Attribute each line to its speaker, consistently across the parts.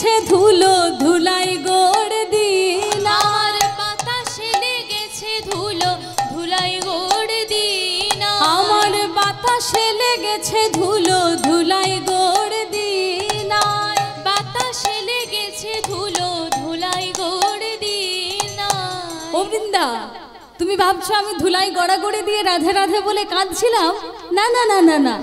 Speaker 1: গেছে ধুলো ধুলাই গোড় দিন,
Speaker 2: আমার বাতাসে লেগেছে ধুলো ধুলাই গোড় দিন,
Speaker 1: আমার বাতাসে লেগেছে ধুলো ধুলাই গোড় দিন,
Speaker 2: বাতাসে লেগেছে ধুলো ধুলাই গোড় দিন।
Speaker 1: ও বৃন্দা, তুমি ভাবছো আমি ধুলাই গড়াগড়ি দিয়ে রাধে রাধে বলে কাঁদছিলাম? না না না না না,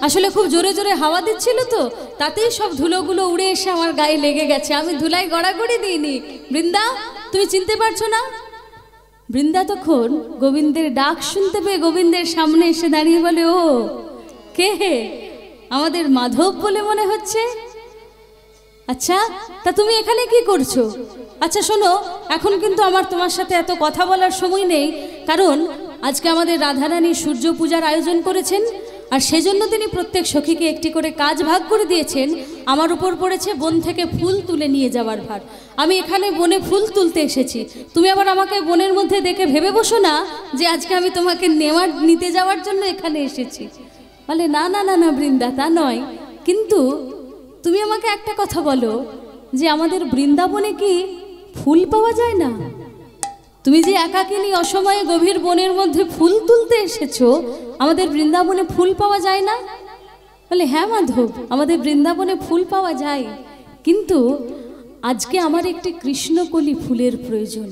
Speaker 1: আসলে খুব জোরে জোরে হাওয়া দিচ্ছিল তো, তাতেই সব ধুলোগুলো উড়ে এসে আমার গায়ে লেগে গেছে। আমি ধুলাই গড়াগড়ি দিইনি। বৃন্দা, তুমি চিনতে পারছো না? বৃন্দা তখন গোবিন্দের ডাক শুনতে পেয়ে গোবিন্দের সামনে এসে দাঁড়িয়ে বলে, ও কে হে? আমাদের মাধব বলে মনে হচ্ছে। আচ্ছা, তা তুমি এখানে কি করছো? আচ্ছা শোনো, এখন কিন্তু আমার তোমার সাথে এত কথা বলার সময় নেই, কারণ আজকে আমাদের রাধারানী সূর্য পূজার আয়োজন করেছেন, আর সেজন্য তিনি প্রত্যেক সখীকে একটি করে কাজ ভাগ করে দিয়েছেন। আমার উপর পড়েছে বন থেকে ফুল তুলে নিয়ে যাওয়ার ভার। আমি এখানে বনে ফুল তুলতে এসেছি, তুমি আবার আমাকে বনের মধ্যে দেখে ভেবে বসো না যে আজকে আমি তোমাকে নিতে যাওয়ার জন্য এখানে এসেছি। বলে, না না না না বৃন্দা, তা নয়, কিন্তু তুমি আমাকে একটা কথা বলো যে আমাদের বৃন্দাবনে কি ফুল পাওয়া যায় না? তুমি যে একাকিনী অসময়ে গভীর বনের মধ্যে ফুল তুলতে এসেছো, আমাদের বৃন্দাবনে ফুল পাওয়া যায় না? বলে, হ্যাঁ মাধব, আমাদের বৃন্দাবনে ফুল পাওয়া যায়, কিন্তু আজকে আমার একটি কৃষ্ণকলি ফুলের প্রয়োজন,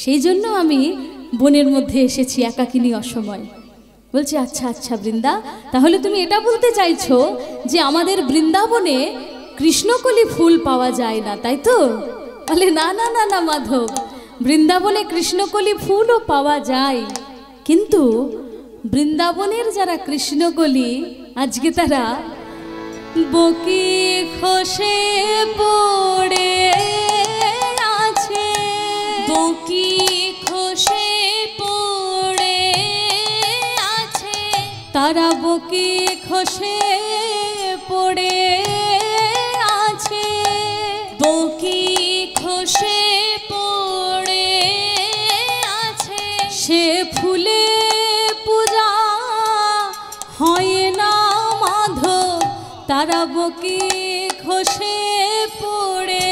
Speaker 1: সেই জন্য আমি বনের মধ্যে এসেছি একাকিনী অসময়। বলছে, আচ্ছা আচ্ছা বৃন্দা, তাহলে তুমি এটা বলতে চাইছো যে আমাদের বৃন্দাবনে কৃষ্ণকলি ফুল পাওয়া যায় না, তাই তো? বলে, না না না না মাধব, বৃন্দাবনে কৃষ্ণকলি ফুলও পাওয়া যায়, কিন্তু বৃন্দাবনের যারা কৃষ্ণকলি আজকে তারা বকি খসে পড়ে আছে,
Speaker 2: বকি খসে পড়ে আছে,
Speaker 1: তারা বকি খসে পড়ে আছে,
Speaker 2: বকি খসে পড়ে আছে,
Speaker 1: সে ফুলে পূজা হয় না মাধব, তারা বকি খসে পড়ে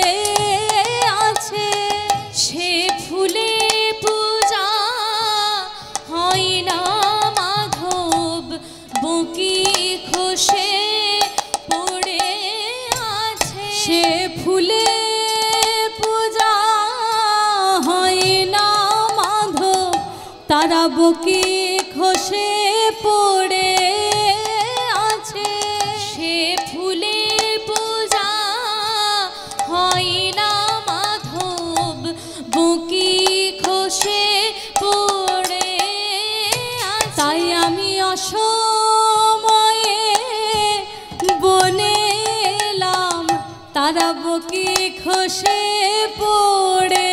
Speaker 1: আছে,
Speaker 2: সে ফুলে পূজা হয় না মাধব, বকি খসে পড়ে আছে,
Speaker 1: সে ফুলে পূজা হয় না মাধব, তারা বকি খসে পড়ে আছে,
Speaker 2: সে ফুলে পূজা হয় না মাধব, বকি খসে পড়ে আছে।
Speaker 1: তাই আমি অসময়ে বনে এলাম, তারা বকি খসে পড়ে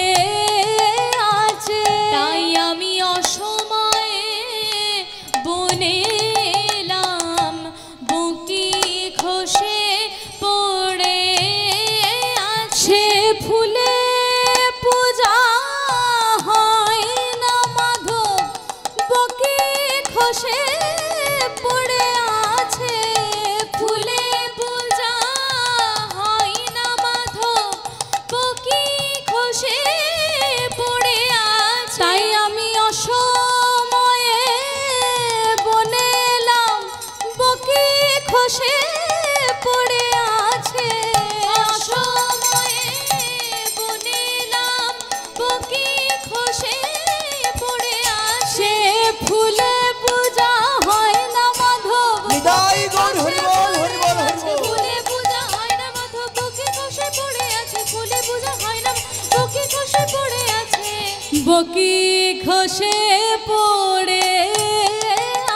Speaker 1: আছে,
Speaker 2: তাই আমি অসময়ে বনে এলাম, বকি খসে পড়ে আছে,
Speaker 1: সে ফুলে পূজা হয় না মাধব, বকি খসে পড়ে আছে,
Speaker 2: ফুলে পূজা হয় না মাধব, বকি খসে পড়ে আছে,
Speaker 1: তাই আমি অসময়ে বনে এলাম, বকি খসে পড়ে আছে,
Speaker 2: অসময়ে বনে এলাম, বকি খসে পড়ে আছে,
Speaker 1: সে ফুলে পূজা হয় না মাধব,
Speaker 3: নিতাই গৌর হরি বল হরি বল হরি বল।
Speaker 2: ফুলে পূজা হয় না মাধব, বকি খসে পড়ে আছে, ফুলে পূজা হয় না, বকি খসে পড়ে আছে,
Speaker 1: বকি খসে পড়ে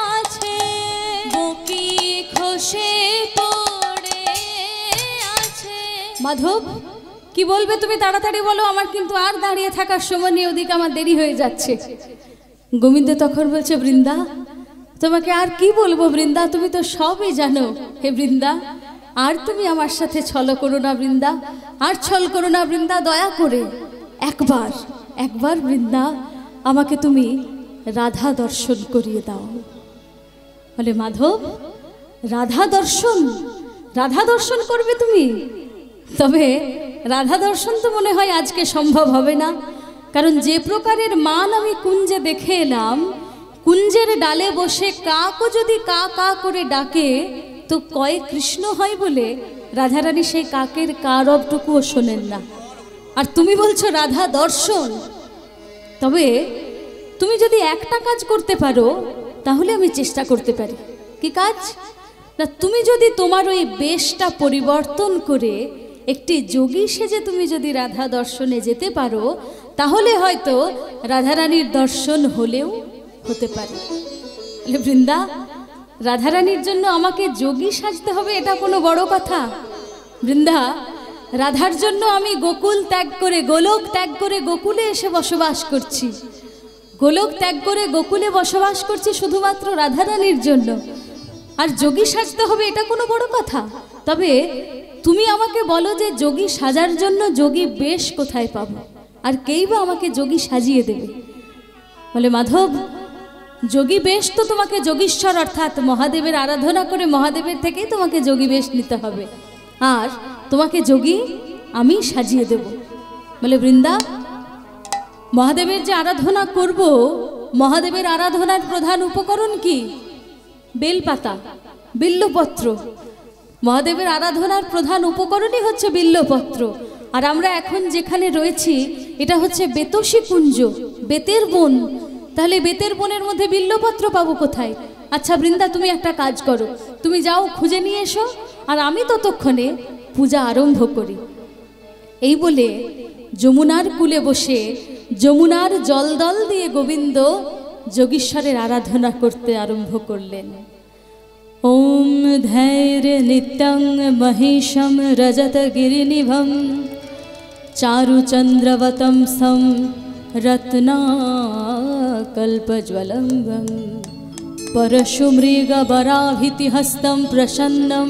Speaker 1: আছে,
Speaker 2: বকি খসে পড়ে আছে।
Speaker 1: মাধব কি বলবে তুমি? তাড়াতাড়ি বলো, আমার কিন্তু আর দাঁড়িয়ে থাকার সময় নেই, ওদিকে আমার দেরি হয়ে যাচ্ছে। গোবিন্দ তখন বলছে, বৃন্দা তোমাকে আর কি বলবো বৃন্দা, তুমি তো সবই জানো। হে বৃন্দা, আর তুমি আমার সাথে ছল করো না বৃন্দা, আর ছল করো না বৃন্দা, দয়া করে একবার একবার বৃন্দা আমাকে তুমি রাধা দর্শন করিয়ে দাও। বলে, মাধব রাধা দর্শন, রাধা দর্শন করবে তুমি? তবে রাধা দর্শন তো মনে হয় আজকে সম্ভব হবে না, কারণ যে প্রকারের মান আমি কুঞ্জে দেখে এলাম, কুঞ্জের ডালে বসে কাকও যদি কা কা করে ডাকে তো কয়ে কৃষ্ণ হয় বলে রাধারানী সেই কাকের কারবটুকুও শোনেন না। আর তুমি বলছো রাধা দর্শন। তবে তুমি যদি একটা কাজ করতে পারো তাহলে আমি চেষ্টা করতে পারি। কি কাজ? না, তুমি যদি তোমার ওই বেশটা পরিবর্তন করে একটি যোগী সেজে তুমি যদি রাধা দর্শনে যেতে পারো তাহলে হয়তো রাধারানীর দর্শন হলেও হতে পারে। বৃন্দা, রাধারানীর জন্য আমাকে যোগী সাজতে হবে এটা কোনো বড় কথা? বৃন্দা, রাধার জন্য আমি গোকুল ত্যাগ করে, গোলক ত্যাগ করে গোকুলে এসে বসবাস করছি। গোলক ত্যাগ করে গোকুলে বসবাস করছি শুধুমাত্র রাধারানীর জন্য, আর যোগী সাজতে হবে এটা কোনো বড় কথা? তবে তুমি আমাকে বলো যে যোগী সাজার জন্য যোগী বেশ কোথায় পাবো, আর কেই বা আমাকে যোগী সাজিয়ে দেবে? বলে মাধব, যোগী বেশ তো তোমাকে যোগীশ্বর অর্থাৎ মহাদেবের আরাধনা করে মহাদেবের থেকেই তোমাকে যোগী বেশ নিতে হবে, আর তোমাকে যোগী আমি সাজিয়ে দেব। বলে বৃন্দা, মহাদেবের যে আরাধনা করব, মহাদেবের আরাধনার প্রধান উপকরণ কি? বেলপাতা, বিল্লপত্র। মহাদেবের আরাধনার প্রধান উপকরণই হচ্ছে বিল্লপত্র। আর আমরা এখন যেখানে রয়েছি এটা হচ্ছে বেতসী কুঞ্জ, বেতের বন। তাহলে বেতের বনের মধ্যে বিল্লপত্র পাবো কোথায়? আচ্ছা বৃন্দা, তুমি একটা কাজ করো, তুমি যাও খুঁজে নিয়ে এসো, আর আমি ততক্ষণে পূজা আরম্ভ করি। এই বলে যমুনার কূলে বসে যমুনার জলদল দিয়ে গোবিন্দ যোগীশ্বরের আরাধনা করতে আরম্ভ করলেন। ওম ধৈর্য নিত্যং মহেশম রজত গিরিনিভম চারুচন্দ্রবতম সম রত্নাকল্পজ্বলঙ্গম परशुमृगवराभितिहस्तं प्रसन्नं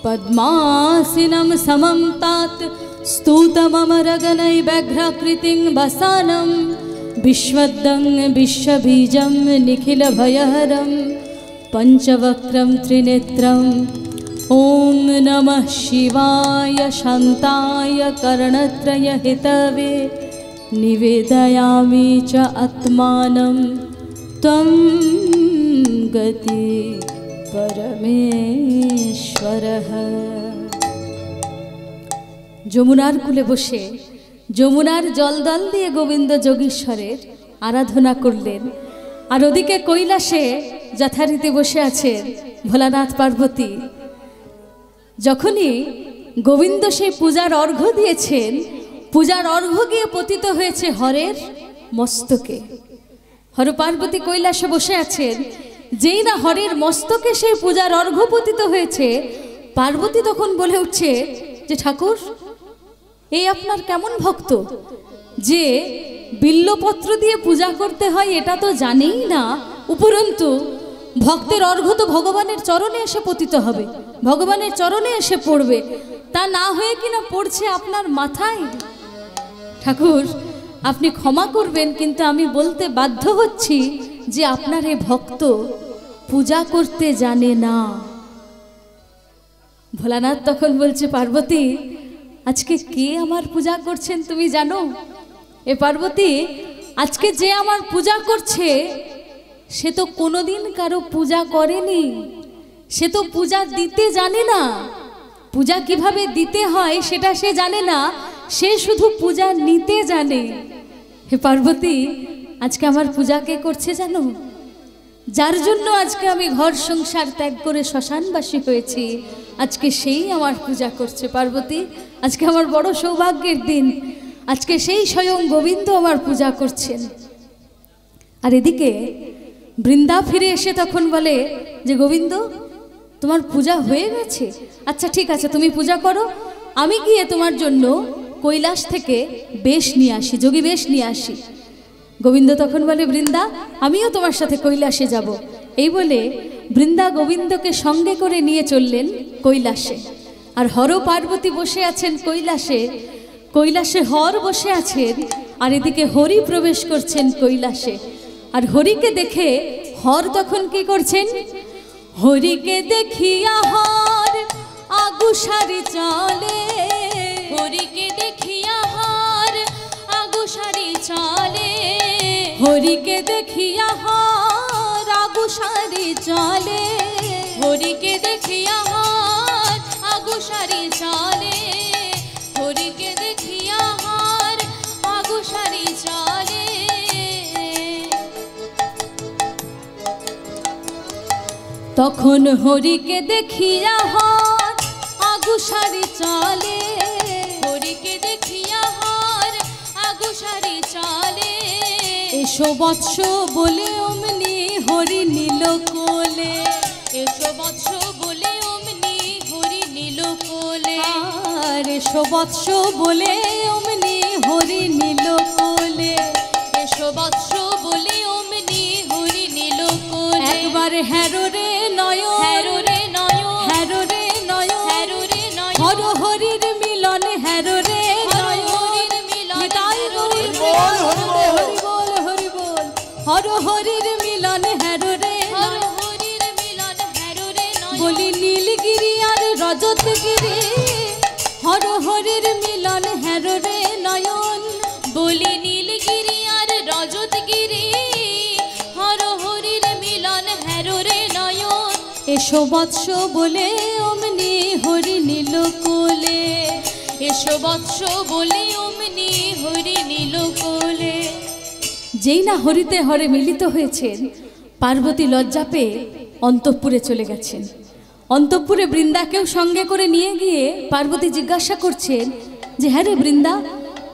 Speaker 1: पद्मासीनं समं तात स्तूतममरगणैव्याघ्राकृतिं वसानं विश्वदं विश्वबीजं निखिलभयहरं पञ्चवक्त्रं त्रिनेत्रम् ॐ नमः शिवाय शान्ताय कर्णत्रयहितवे निवेदयामि च आत्मानं त्वं गति परमेश्वरः। যমুনার কূলে বসে যমুনার জলদল দিয়ে গোবিন্দ যোগীশ্বরের আরাধনা করলেন। আর ওদিকে কৈলাসে যথারীতি বসে আছেন ভোলানাথ পার্বতী। যখনই গোবিন্দ সেই পূজার অর্ঘ্য দিয়েছেন, পূজার অর্ঘ্য গিয়ে পতিত হয়েছে হরের মস্তকে। হর পার্বতী কৈলাসে বসে আছেন, যেই না হরের মস্তকে সেই পূজার অর্ঘ্য পতিত হয়েছে, পার্বতী তখন বলে উঠছে যে ঠাকুর, এই আপনার কেমন ভক্ত যে বিল্লপত্র দিয়ে পূজা করতে হয় এটা তো জানেই না, উপরন্তু ভক্তের অর্ঘ্য তো ভগবানের চরণে এসে পতিত হবে, ভগবানের চরণে এসে পড়বে, তা না হয়ে কিনা পড়ছে আপনার মাথায়। ঠাকুর, আপনি ক্ষমা করবেন, কিন্তু আমি বলতে বাধ্য হচ্ছি যে আপনার এই ভক্ত পূজা করতে জানে না। ভোলানাথ তখন বলছে, পার্বতী, আজকে কে আমার পূজা করছেন তুমি জানো? এ পার্বতী, আজকে যে আমার পূজা করছে সে তো কোনোদিন কারো পূজা করেনি, সে তো পূজা দিতে জানে না, পূজা কিভাবে দিতে হয় সেটা সে জানে না, সে শুধু পূজা নিতে জানে। হে পার্বতী, আজকে আমার পূজা কে করছে জানো? যার জন্য আজকে আমি ঘর সংসার ত্যাগ করে শ্মশানবাসী হয়েছি, আজকে সেই আমার পূজা করছে। পার্বতী, আজকে আমার বড় সৌভাগ্যের দিন, আজকে সেই স্বয়ং গোবিন্দ আমার পূজা করছেন। আর এদিকে বৃন্দা ফিরে এসে তখন বলে যে গোবিন্দ, তোমার পূজা হয়ে গেছে? আচ্ছা ঠিক আছে, তুমি পূজা করো, আমি গিয়ে তোমার জন্য কৈলাস থেকে বেশ নিয়ে আসি, যোগী বেশ নিয়ে আসি। গোবিন্দ তখন বলে, বৃন্দা, আমিও তোমার সাথে কৈলাসে যাব। এই বলে বৃন্দা গোবিন্দকে সঙ্গে করে নিয়ে চললেন কৈলাসে। আর হর পার্বতী বসে আছেন কৈলাসে, কৈলাসে হর বসে আছেন, আর এদিকে হরি প্রবেশ করছেন কৈলাসে। আর হরিকে দেখে হর তখন কি করছেন? হরিকে দেখিয়া হর আগুসারি চলে, হরি
Speaker 2: হরিকে দেখিয়া হার আগুসারি চলে,
Speaker 1: হরিকে দেখিয়া হার আগুসারি চলে,
Speaker 2: হরিকে দেখিয়া হার আগুসারি চলে, হরিকে দেখিয়া হার আগুসারি চলে।
Speaker 1: তখন হরিকে দেখিয়া হার আগুসারি চলে,
Speaker 2: হরিকে দেখিয়া হার আগুসারি চলে,
Speaker 1: এসো বৎস বলে অমনি হরি নীল কোলে,
Speaker 2: এসো বৎস বলে অমনি হরি নীল কোলে,
Speaker 1: আর এসো বৎস বলে অমনি হরি নীল কোলে,
Speaker 2: এসো বৎস বলে অমনি হরি নীল কোলে।
Speaker 1: একবার হ্যারো রে নয়ন,
Speaker 2: হ্যারো রে নয়ন,
Speaker 1: হ্যারো রে নয়ন,
Speaker 2: হ্যারো রে নয়ন,
Speaker 1: হর হরির মিলন হ্যারো রে নয়ন,
Speaker 2: হরির মিলন,
Speaker 1: নিতাই গৌর
Speaker 3: বল, হরি বল।
Speaker 1: হরি বল হরি বল, হর হরির মিলন হ্যারো রে
Speaker 2: হর
Speaker 1: নয়ন।
Speaker 2: হরির মিলন হ্যারো রে নয়ন,
Speaker 1: বলি নীলগিরি আর রজতগিরি, হর হরির মিলন হ্যারো রে নয়ন,
Speaker 2: বলি নীলগিরি আর রজতগিরি, হর হরির মিলন হ্যারো রে নয়ন,
Speaker 1: এসো বৎস বলে অমনি হরি নীল কোলে,
Speaker 2: এসো বৎস বলে অমনি হরি নীল কোলে।
Speaker 1: যেই না হরিতে হরে মিলিত হয়েছেন, পার্বতী লজ্জা পেয়ে অন্তঃপুরে চলে গেছেন। অন্তঃপুরে বৃন্দাকেও সঙ্গে করে নিয়ে গিয়ে পার্বতী জিজ্ঞাসা করছেন যে হ্যাঁ রে বৃন্দা,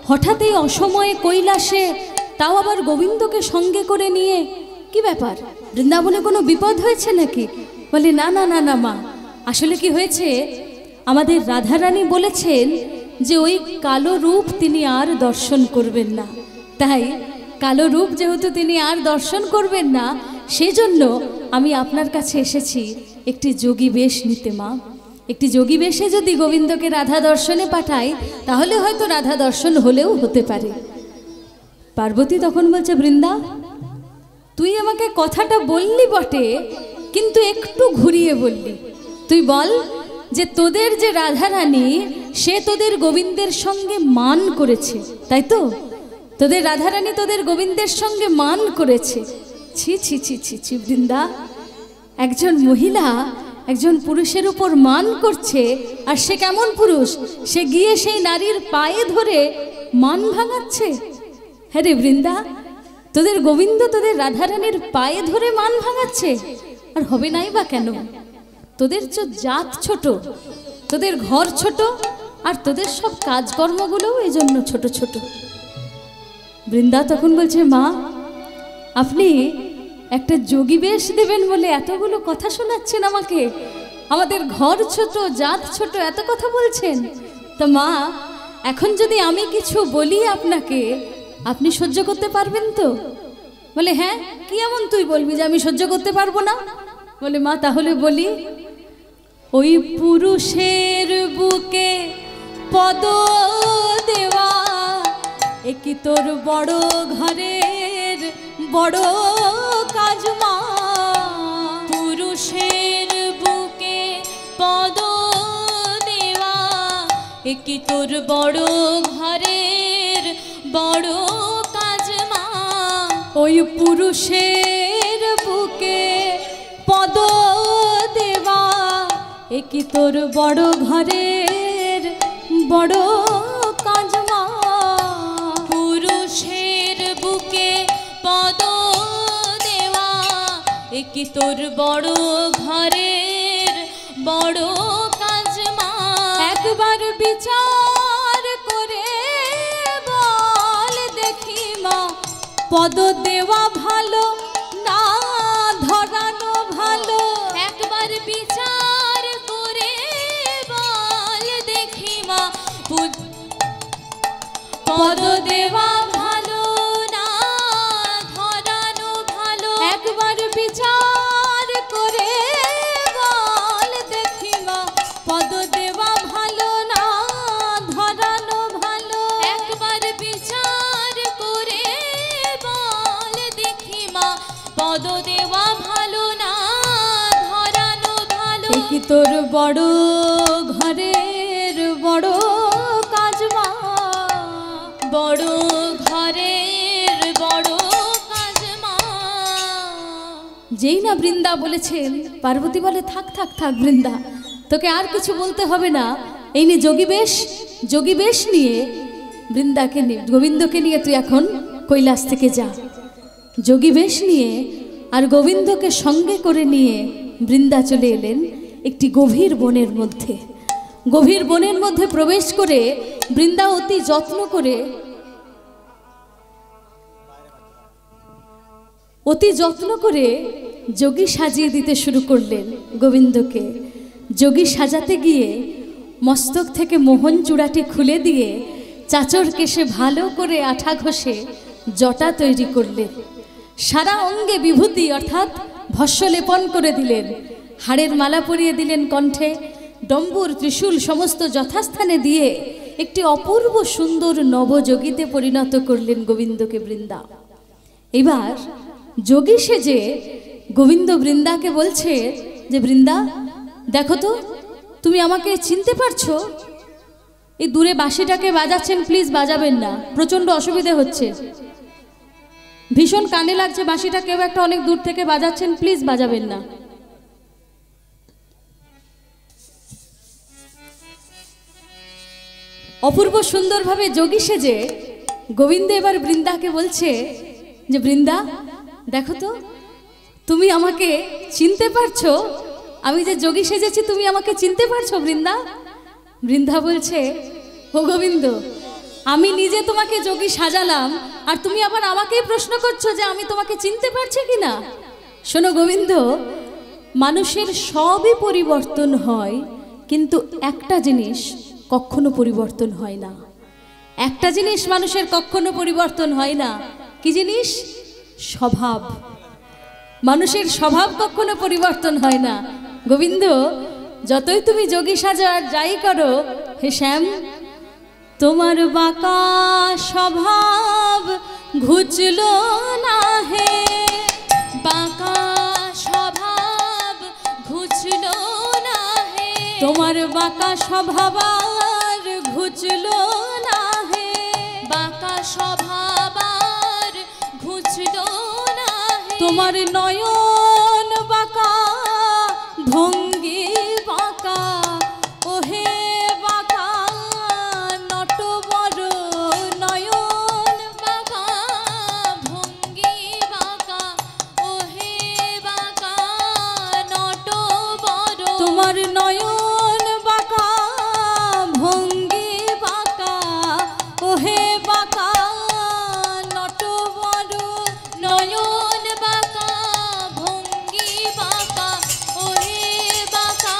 Speaker 1: হঠাৎ এই অসময়ে কৈলাসে, তাও আবার গোবিন্দকে সঙ্গে করে নিয়ে, কি ব্যাপার? বৃন্দাবনে কোনো বিপদ হয়েছে নাকি? বলে না না না না মা, আসলে কি হয়েছে, আমাদের রাধারানী বলেছেন যে ওই কালো রূপ তিনি আর দর্শন করবেন না, তাই কালো রূপ যেহেতু তিনি আর দর্শন করবেন না, সেজন্য আমি আপনার কাছে এসেছি একটি যোগী বেশ নিতে মা। একটি যোগী বেশে যদি গোবিন্দকে রাধা দর্শনে পাঠাই, তাহলে হয়তো রাধা দর্শন হলেও হতে পারে। পার্বতী তখন বলছে বৃন্দা, তুই আমাকে কথাটা বললি বটে, কিন্তু একটু ঘুরিয়ে বললি। তুই বল যে তোদের যে রাধারানী, সে তোদের গোবিন্দের সঙ্গে মান করেছে, তাই তো? তোদের রাধারানী তোদের গোবিন্দের সঙ্গে মান করেছে। ছি ছি ছি ছি ছি বৃন্দা, একজন মহিলা একজন পুরুষের উপর মান করছে, আর সে কেমন পুরুষ? সে গিয়ে সেই নারীর পায়ে ধরে মান ভাঙাচ্ছে। হ্যাঁ রে বৃন্দা, তোদের গোবিন্দ তোদের রাধারানীর পায়ে ধরে মান ভাঙাচ্ছে, আর হবে নাই বা কেন? তোদের জাত ছোট, তোদের ঘর ছোট, আর তোদের সব কাজকর্মগুলোও এই জন্য ছোট ছোট। বৃন্দা তখন বলছে মা, আপনি একটা যোগী বেশ দেবেন বলে এতগুলো কথা শোনাচ্ছেন আমাকে, আমাদের ঘর ছোট, জাত ছোট, এত কথা বলছেন। তো মা, এখন যদি আমি কিছু বলি আপনাকে, আপনি সহ্য করতে পারবেন তো? বলে হ্যাঁ, কি এমন তুই বলবি যে আমি সহ্য করতে পারবো না? বলে মা তাহলে বলি, ওই পুরুষের বুকে পদ দেওয়া, একি তোর বড় ঘরের বড় কাজ মা।
Speaker 2: পুরুষের বুকে পদ দেওয়া, একি তোর বড় ঘরের বড় কাজ মা।
Speaker 1: ওই পুরুষের বুকে পদ দেওয়া, একি তোর বড় ঘরের বড় কাজ মা।
Speaker 2: পুরুষের বুকে পদ দেওয়া, একি তোর বড় ঘরের বড় কাজ মা।
Speaker 1: একবার বিচার করে বল দেখি মা, পদ দেওয়া ভালো না ধরানো ভালো?
Speaker 2: একবার বিচার করে বল দেখি মা, পদ দেওয়া ভালো না ধরানো ভালো।
Speaker 1: একবার বিচার করে বল দেখি মা, পদ দেওয়া ভালো না ধরানো ভালো?
Speaker 2: একবার বিচার করে বল দেখি মা, পদ দেওয়া ভালো না ধরানো ভালো।
Speaker 1: কি তোর বড় ঘরের বড় কাজ মা।
Speaker 2: বড় ঘরের বড় কাজ মা।
Speaker 1: যেই না বৃন্দা বলেছেন, পার্বতী বলে থাক থাক থাক বৃন্দা, তোকে আর কিছু বলতে হবে না। এই নে যোগী বেশ নিয়ে বৃন্দাকে নিয়ে, গোবিন্দকে নিয়ে তুই এখন কৈলাস থেকে যা। যোগী বেশ নিয়ে আর গোবিন্দকে সঙ্গে করে নিয়ে বৃন্দা চলে এলেন একটি গভীর বনের মধ্যে। গভীর বনের মধ্যে প্রবেশ করে বৃন্দা অতি যত্ন করে যোগী সাজিয়ে দিতে শুরু করলেন গোবিন্দকে। যোগী সাজাতে গিয়ে মস্তক থেকে মোহন চূড়াটি খুলে দিয়ে চাচর কেশে ভালো করে আঠা ঘষে জটা তৈরি করলেন। সারা অঙ্গে বিভূতি অর্থাৎ ভস্য লেপন করে দিলেন। হাড়ের মালা পরিয়ে দিলেন কণ্ঠে, ডম্বুর ত্রিশূল সমস্ত যথাস্থানে দিয়ে একটি অপূর্ব সুন্দর নবযোগীতে পরিণত করলেন গোবিন্দকে বৃন্দা। এবার যোগী সেজে গোবিন্দ বৃন্দাকে বলছে যে বৃন্দা দেখো তো, তুমি আমাকে চিনতে পারছো? এই দূরে বাঁশিটাকে বাজাচ্ছেন, প্লিজ বাজাবেন না, প্রচন্ড অসুবিধে হচ্ছে, ভীষণ কানে লাগছে বাঁশিটা, কেউ একটা অনেক দূর থেকে বাজাচ্ছেন, প্লিজ বাজাবেন না। অপূর্ব সুন্দরভাবে যোগী সেজে গোবিন্দ এবার বৃন্দাকে বলছে যে বৃন্দা দেখো তো, তুমি আমাকে চিনতে পারছো? আমি যে যোগী সেজেছি তুমি আমাকে চিনতে পারছো বৃন্দা? বৃন্দা বলছে ও গোবিন্দ, আমি নিজে তোমাকে যোগী সাজালাম আর তুমি আবার আমাকেই প্রশ্ন করছো যে আমি তোমাকে চিনতে পারছি কিনা। শোনো গোবিন্দ, মানুষের সবই পরিবর্তন হয়, কিন্তু একটা জিনিস কখনো পরিবর্তন হয় না। একটা জিনিস মানুষের কখনো পরিবর্তন হয় না। কি জিনিস? স্বভাব। মানুষের স্বভাব কখনো পরিবর্তন হয় না। গোবিন্দ, যতই তুমি যোগী সাজো আর যাই করো, হে শ্যাম, তোমার বাঁকা স্বভাব ঘুচলো না হে।
Speaker 2: বাঁকা স্বভাব ঘুচলো না হে।
Speaker 1: তোমার বাঁকা স্বভাব আর ঘুচলো না হে।
Speaker 2: বাঁকা স্বভাব আর ঘুচলো না হে।
Speaker 1: তোমার নয়ন বাঁকা, ভঙ্গি বাঁকা, ওহে বাঁকা নটবর নয়ন
Speaker 2: বাঁকা ভঙ্গি বাঁকা, ওহে বাঁকা নটবর।
Speaker 1: তোমার নয়ন বাঁকা, ভঙ্গি বাঁকা, ওহে বাঁকা নটবর।
Speaker 2: নয়ন বাঁকা ভঙ্গি বাঁকা, ওহে বাঁকা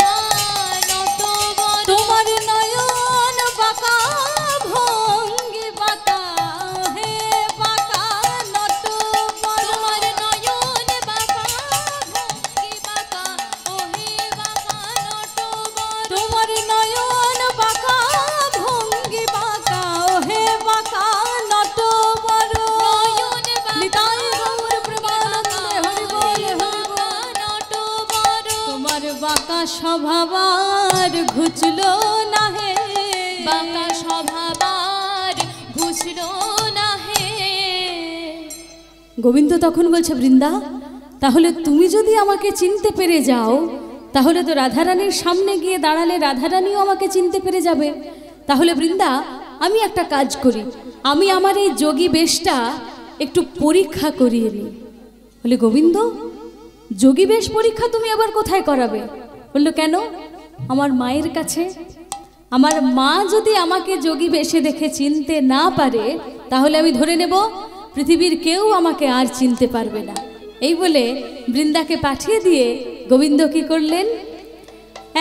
Speaker 2: নটবর।
Speaker 1: তোমার নয়ন বাঁকা, ভঙ্গি বাঁকা, ওহে বাঁকা নটবর।
Speaker 2: তোমার নয়ন বাঁকা ভঙ্গি বাঁকা, ওহে বাঁকা নটবর।
Speaker 1: তোমার নয়ন বাঁকা, ভঙ্গি বাঁকা, ওহে বাঁকা নটবর।
Speaker 2: নয়ন
Speaker 1: নিতাই
Speaker 2: বাঁকা
Speaker 1: গৌর প্রেমানন্দে হরি বল হরি বল।
Speaker 2: নটবর।
Speaker 1: তোমার বাঁকা স্বভাব আর ঘুচলো না হে।
Speaker 2: বাঁকা স্বভাব আর ঘুচলো না হে।
Speaker 1: গোবিন্দ তখন বলছে বৃন্দা, তাহলে তুমি যদি আমাকে চিনতে পেরে যাও, তাহলে তো রাধারানীর সামনে গিয়ে দাঁড়ালে রাধারানীও আমাকে চিনতে পেরে যাবে। তাহলে বৃন্দা, আমি একটা কাজ করি, আমি আমার এই যোগী বেশটা একটু পরীক্ষা করিয়ে নিই। বলে গোবিন্দ, যোগী বেশ পরীক্ষা তুমি আবার কোথায় করাবে? বললো কেন? আমার মায়ের কাছে। আমার মা যদি আমাকে যোগী বেশে দেখে চিনতে না পারে, তাহলে আমি ধরে নেব পৃথিবীর কেউ আমাকে আর চিনতে পারবে না। এই বলে বৃন্দাকে পাঠিয়ে দিয়ে গোবিন্দ কি করলেন?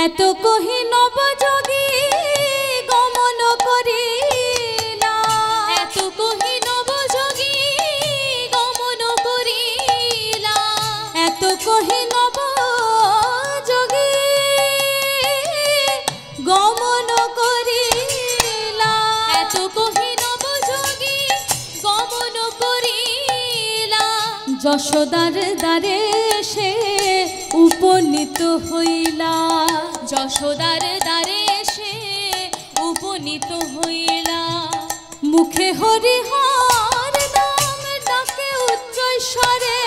Speaker 1: এত কহি নবযোগী গমন করিলা।
Speaker 2: এত কহি নবযোগী গমন করিলা।
Speaker 1: এত কহি নবযোগী গমন করিলা।
Speaker 2: এত কহি নবযোগী গমন করিলা।
Speaker 1: যশোদার দ্বারে সে উপনীত হইলা।
Speaker 2: যশোদার দ্বারে সে উপনীত হইলা।
Speaker 1: মুখে হরি হর নাম ডাকে উচ্চ স্বরে,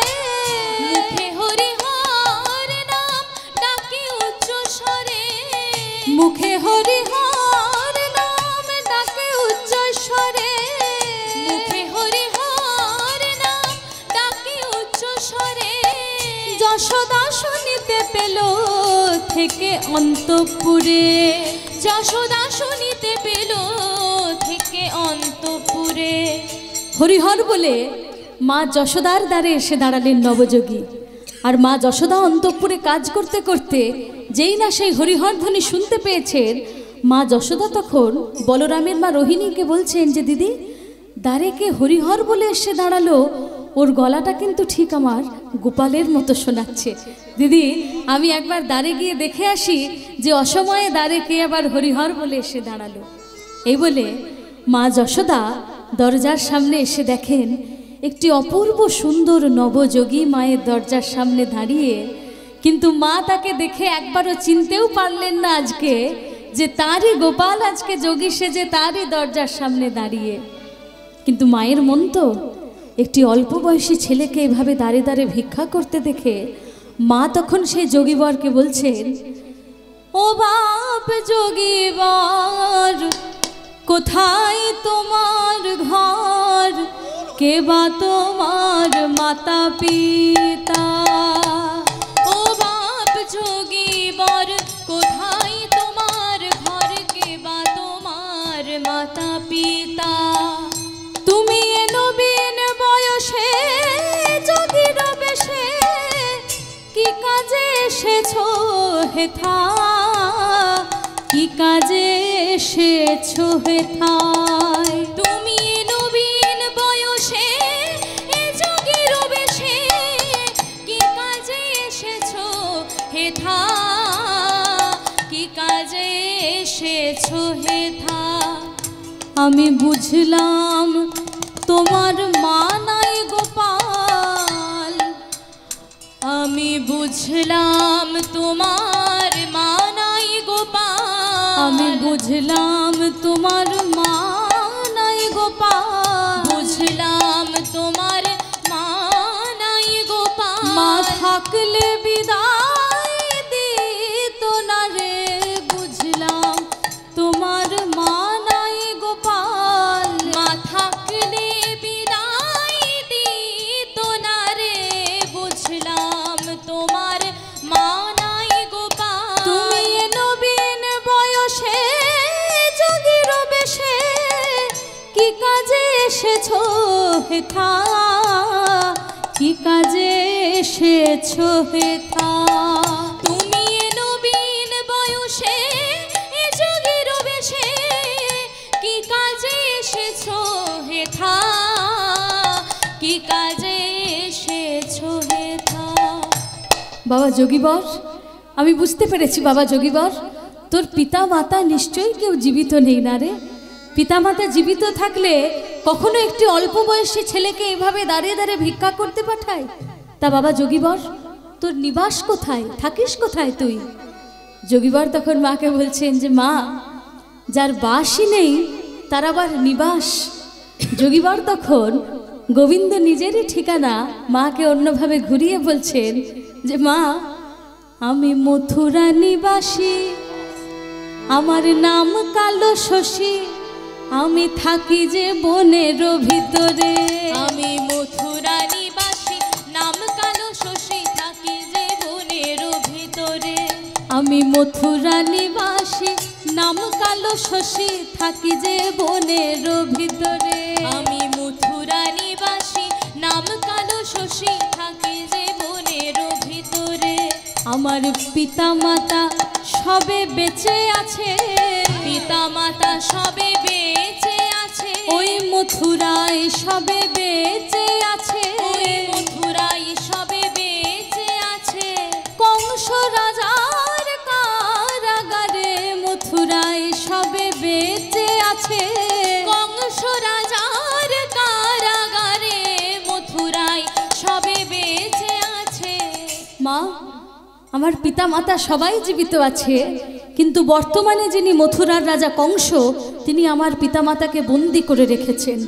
Speaker 2: মুখে হরি হর নাম ডাকে উচ্চ স্বরে,
Speaker 1: মুখে হরি হর নাম ডাকে উচ্চ স্বরে,
Speaker 2: মুখে হরি হর নাম ডাকে উচ্চ স্বরে।
Speaker 1: যশোদা শুনিতে পেল থেকে অন্তঃপুরে,
Speaker 2: যশোদা শুনিতে পেল থেকে অন্তঃপুরে।
Speaker 1: হরিহর বলে মা যশোদার দ্বারে এসে দাঁড়ালেন নবযোগী। আর মা যশোদা অন্তঃপুরে কাজ করতে করতে যেই না সেই হরিহর ধ্বনি শুনতে পেয়েছেন, মা যশোদা তখন বলরামের মা রোহিণীকে বলছেন যে দিদি, দ্বারে কে হরিহর বলে এসে দাঁড়ালো, ওর গলাটা কিন্তু ঠিক আমার গোপালের মতো শোনাচ্ছে। দিদি আমি একবার দ্বারে গিয়ে দেখে আসি যে অসময়ে দ্বারে কে আবার হরিহর বলে এসে দাঁড়ালো। এই বলে মা যশোদা দরজার সামনে এসে দেখেন একটি অপূর্ব সুন্দর নবযোগী মায়ের দরজার সামনে দাঁড়িয়ে। কিন্তু মা তাকে দেখে একবারও চিনতেও পারলেন না আজকে যে তারই গোপাল আজকে যোগী সেজে তারই দরজার সামনে দাঁড়িয়ে। কিন্তু মায়ের মন তো একটি অল্প বয়সী ছেলেকে এভাবে দাঁড়ে দাঁড়ে ভিক্ষা করতে দেখে মা তখন সেই যোগীবরকে বলছেন, ও বাপ যোগীবর, কোথায় তোমার ঘর, কে বা তোমার মাতা পিতা।
Speaker 2: ও বাপ যোগীবর, কোথায় তোমার ঘর, কে বা তোমার মাতা পিতা।
Speaker 1: তুমি এ নবীন বয়সে যোগীর বেশে কি কাজে এসেছো হেথা, কি কাজে এসেছো হেথায়।
Speaker 2: তুমি নবীন বয়সে এ যোগীর বেশে কি কাজে এসেছো হেথা, কি কাজে এসেছো হেথা।
Speaker 1: আমি বুঝলাম তোমার মা নাই গোপাল,
Speaker 2: আমি বুঝলাম তোমার মা নাই গোপাল,
Speaker 1: আমি বুঝলাম তোমার মা নাই গোপাল,
Speaker 2: বুঝলাম তোমার মা নাই গোপাল।
Speaker 1: মা থাকলে বিদায় দিত না রে, বুঝলাম তোমার মা নাই গোপাল,
Speaker 2: মা থাকলে বিদায় দিত না রে, বুঝলাম তোমার মা নাই গোপাল।
Speaker 1: তুমি এ নবীন বয়সে যোগীর বেশে কি কাজে এসেছো হেথা, কি কাজে এসেছো হেথা।
Speaker 2: তুমি এ নবীন বয়সে এ যোগীর বেশে কি কাজে এসেছো হেথা, কি কাজে এসেছো হেথা।
Speaker 1: বাবা যোগীবর, আমি বুঝতে পেরেছি বাবা যোগীবর, তোর পিতা মাতা নিশ্চয়ই কেউ জীবিত নেই না রে। পিতা মাতা জীবিত থাকলে কখনো একটি অল্প বয়সী ছেলেকে এভাবে দাঁড়িয়ে দাঁড়িয়ে ভিক্ষা করতে পাঠায়? তা বাবা যোগীবর, তোর নিবাস কোথায়, থাকিস কোথায় তুই? যোগীবর তখন মাকে বলছেন যে মা, যার বাসই নেই তার আবার নিবাস। যোগীবর তখন গোবিন্দ নিজেরই ঠিকানা মাকে অন্যভাবে ঘুরিয়ে বলছেন যে মা, আমি মথুরা নিবাসী, আমার নাম কালো শশী, আমি থাকি যে বনের ভিতরে।
Speaker 2: আমি মথুরা নিবাসী, নাম কালো শশী, থাকি যে বনের ভিতরে।
Speaker 1: আমি মথুরা নিবাসী, নাম কালো শশী, থাকি যে বনের ভিতরে।
Speaker 2: আমি মথুরা নিবাসী, নাম কালো শশী, থাকি যে বনের ভিতরে।
Speaker 1: আমার পিতা মাতা সবে বেঁচে আছে,
Speaker 2: পিতা মাতা সবে বেঁচে আছে,
Speaker 1: ওই মথুরায় সবে বেঁচে আছে,
Speaker 2: ওই মথুরায় সবে বেঁচে আছে।
Speaker 1: কংস রাজার কারাগারে মথুরায় সবে বেঁচে আছে,
Speaker 2: কংস রাজার কারাগারে মথুরায় সবে বেঁচে আছে।
Speaker 1: মা, আমার পিতা মাতা সবাই জীবিত আছে, কিন্তু বর্তমানে যিনি মথুরার রাজা কংস, তিনি আমার পিতামাতাকে বন্দি করে রেখেছেন।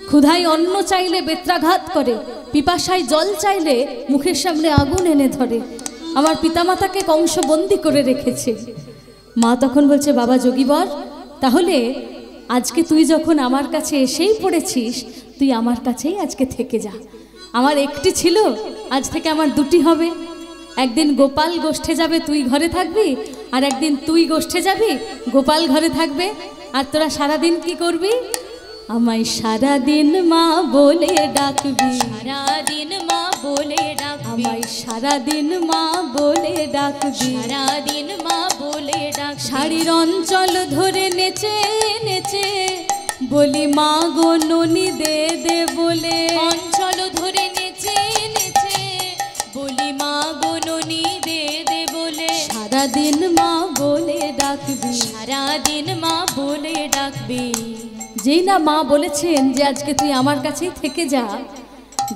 Speaker 1: ক্ষুধায় অন্ন চাইলে বেত্রাঘাত করে, পিপাসায় জল চাইলে মুখের সামনে আগুন এনে ধরে। আমার পিতামাতাকে কংস বন্দি করে রেখেছে। মা তখন বলছে, বাবা যোগীবর, তাহলে আজকে তুই যখন আমার কাছে এসেই পড়েছিস, তুই আমার কাছেই আজকে থেকে যা। আমার একটি ছিল, আজ থেকে আমার দুটি হবে। একদিন গোপাল গোষ্ঠে যাবে, তুই ঘরে থাকবি, আর একদিন তুই গোষ্ঠে যাবি, গোপাল ঘরে থাকবে। আর তোরা সারাদিন কি করবি? আমায় সারাদিন মা বলে ডাকবি,
Speaker 2: সারাদিন মা বলে ডাকবি,
Speaker 1: আমায় সারাদিন মা বলে ডাকবি,
Speaker 2: সারাদিন মা বলে ডাকবি।
Speaker 1: শাড়ির অঞ্চল ধরে নেচে নেচে বলি, মা গো ননি দে দে বলে।
Speaker 2: অঞ্চল ধরে নেচে নেচে বলি, মা গো ননি দে দে বলে।
Speaker 1: সারাদিন মা বলে ডাকবি,
Speaker 2: সারাদিন মা বলে ডাকবি।
Speaker 1: যেই না মা বলেছেন যে আজকে তুই আমার কাছেই থেকে যা,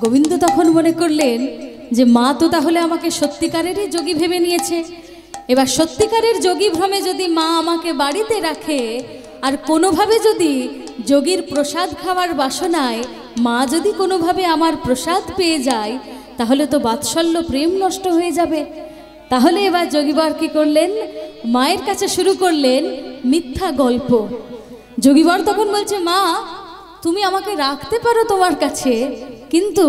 Speaker 1: গোবিন্দ তখন মনে করলেন যে মা তো তাহলে আমাকে সত্যিকারেরই যোগী ভেবে নিয়েছে। এবার সত্যিকারের যোগী ভ্রমে যদি মা আমাকে বাড়িতে রাখে, আর কোনোভাবে যদি যোগীর প্রসাদ খাওয়ার বাসনায় মা যদি কোনোভাবে আমার প্রসাদ পেয়ে যায়, তাহলে তো বাৎসল্য প্রেম নষ্ট হয়ে যাবে। তাহলে এবার যোগীবর কি করলেন? মায়ের কাছে শুরু করলেন মিথ্যা গল্প। যোগীবর তখন বলছে, মা তুমি আমাকে রাখতে পারো তোমার কাছে, কিন্তু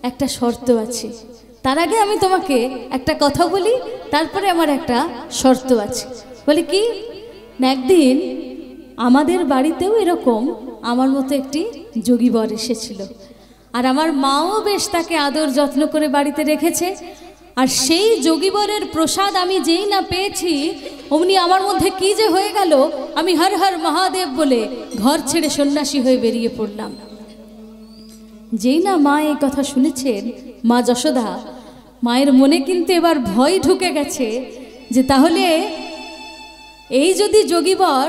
Speaker 1: একটা শর্ত আছে। তার আগে আমি তোমাকে একটা কথা বলি, তারপরে আমার একটা শর্ত আছে। বলে কি না, একদিন আমাদের বাড়িতেও এরকম আমার মতো একটি যোগীবর এসেছিল, আর আমার মাও বেশ তাকে আদর যত্ন করে বাড়িতে রেখেছে। আর সেই যোগীবরের প্রসাদ আমি যেই না পেয়েছি, অমনি আমার মধ্যে কি যে হয়ে গেল, আমি হর হর মহাদেব বলে ঘর ছেড়ে সন্ন্যাসী হয়ে বেরিয়ে পড়লাম। যেই না মা এই কথা শুনেছেন, মা যশোদা, মায়ের মনে কিন্তু এবার ভয় ঢুকে গেছে যে তাহলে এই যদি যোগীবর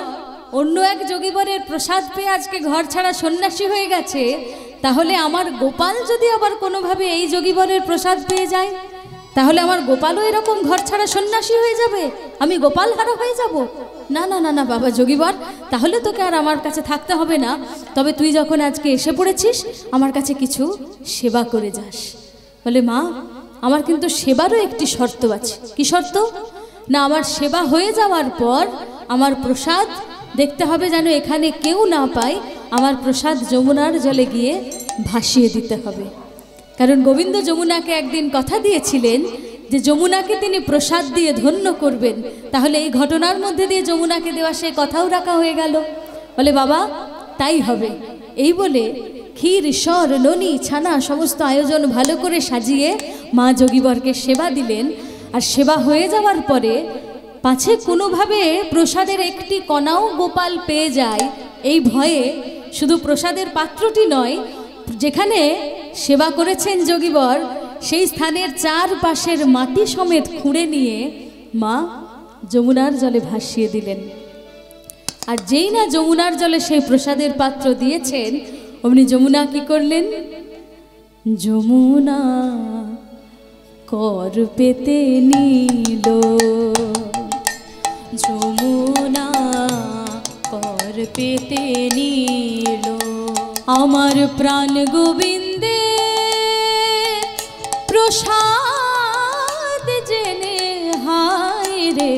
Speaker 1: অন্য এক যোগীবরের প্রসাদ পেয়ে আজকে ঘর ছাড়া সন্ন্যাসী হয়ে গেছে, তাহলে আমার গোপাল যদি আবার কোনোভাবে এই যোগীবরের প্রসাদ পেয়ে যায়, তাহলে আমার গোপালও এরকম ঘর ছাড়া সন্ন্যাসী হয়ে যাবে, আমি গোপাল হারা হয়ে যাব। না না না না বাবা যোগীবর, তাহলে তোকে আর আমার কাছে থাকতে হবে না। তবে তুই যখন আজকে এসে পড়েছিস, আমার কাছে কিছু সেবা করে যাস। বলে, মা আমার কিন্তু সেবারও একটি শর্ত আছে। কি শর্ত? না, আমার সেবা হয়ে যাওয়ার পর আমার প্রসাদ দেখতে হবে যেন এখানে কেউ না পায়, আমার প্রসাদ যমুনার জলে গিয়ে ভাসিয়ে দিতে হবে। কারণ গোবিন্দ যমুনাকে একদিন কথা দিয়েছিলেন যে যমুনাকে তিনি প্রসাদ দিয়ে ধন্য করবেন। তাহলে এই ঘটনার মধ্যে দিয়ে যমুনাকে দেওয়া সে কথাও রাখা হয়ে গেল। বলে, বাবা তাই হবে। এই বলে ক্ষীর, স্বর, ননি, ছানা সমস্ত আয়োজন ভালো করে সাজিয়ে মা যোগীবরকে সেবা দিলেন। আর সেবা হয়ে যাওয়ার পরে পাছে কোনোভাবে প্রসাদের একটি কণাও গোপাল পেয়ে যায়, এই ভয়ে শুধু প্রসাদের পাত্রটি নয়, যেখানে সেবা করেছেন যোগীবর সেই স্থানের চারপাশের মাটি সমেত খুঁড়ে নিয়ে মা যমুনার জলে ভাসিয়ে দিলেন। আর যেই না যমুনার জলে সেই প্রসাদের পাত্র দিয়েছেন, অমনি যমুনা কি করলেন? যমুনা কর পেতে নিল,
Speaker 2: যমুনা কর পেতে নিল,
Speaker 1: আমার প্রাণ গোবিন্দে প্রসাদ জেনে হায় রে,